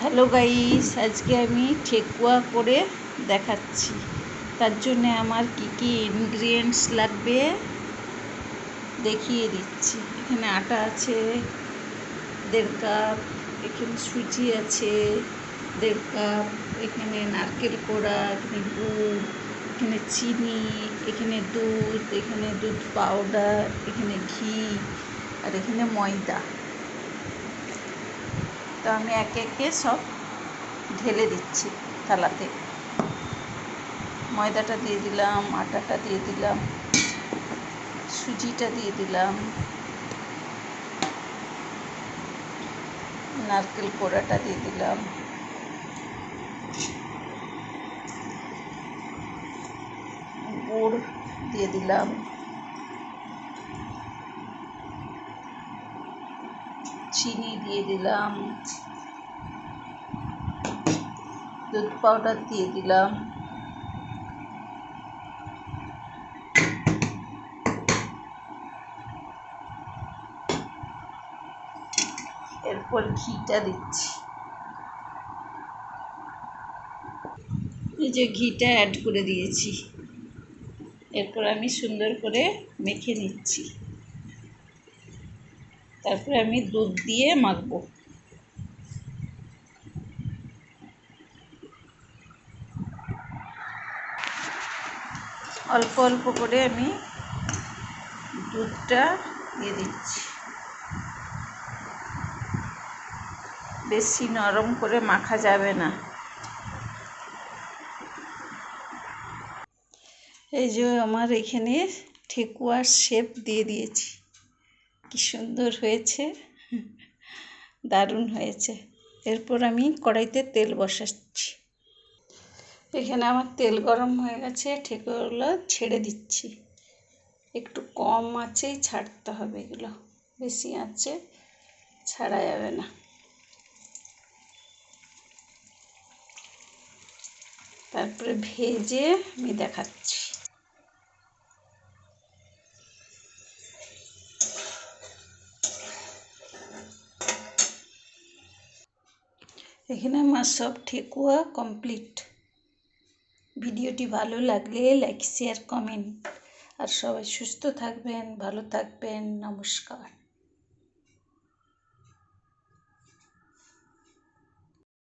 Hello guys, আজকে আমি ঠেকুয়া করে দেখাচ্ছি। তার জন্য আমার কি কি ইনগ্রিডিয়েন্টস লাগবে দেখিয়ে দিচ্ছি। এখানে আটা আছে 1.5 কাপ, এখানে সুজি আছে 1.5 কাপ, এখানে নারকেল কোড়া, এখানে গুড়, এখানে চিনি, এখানে দুধ, এখানে দুধ পাউডার, এখানে ঘি আর এখানে ময়দা। তো আমি একে একে সব ঢেলে দিচ্ছি থালাতে। ময়দাটা দিয়ে দিলাম, আটাটা দিয়ে দিলাম, সুজিটা দিয়ে দিলাম, নারকেল কোড়াটা দিয়ে দিলাম, গুড় দিয়ে দিলাম, চিনি দিয়ে দিলাম, দুধ পাউডার দিয়ে দিলাম, এরপর ঘিটা দিচ্ছি। এই যে ঘিটা অ্যাড করে দিয়েছি। এরপর আমি সুন্দর করে মেখে নিচ্ছি। তারপরে আমি দুধ দিয়ে মাখবো। অল্প অল্প করে আমি দুধটা দিয়ে দিচ্ছি। বেশি নরম করে মাখা যাবে না। এই যে আমার এখানে ঠেকুয়ার শেপ দিয়ে দিয়েছি। কি সুন্দর হয়েছে, দারুণ হয়েছে। এরপর আমি কড়াইতে তেল বসাচ্ছি। এখানে আমার তেল গরম হয়ে গেছে, ঠেকুয়াগুলো ছেড়ে দিচ্ছি। একটু কম আঁচেই ছাড়তে হবে এগুলো, বেশি আঁচে ছাড়া যাবে না। তারপরে ভেজে আমি দেখাচ্ছি। এখানে আমার সব ঠেকুয়া কমপ্লিট। ভিডিওটি ভালো লাগলে লাইক, শেয়ার, কমেন্ট। আর সবাই সুস্থ থাকবেন, ভালো থাকবেন। নমস্কার।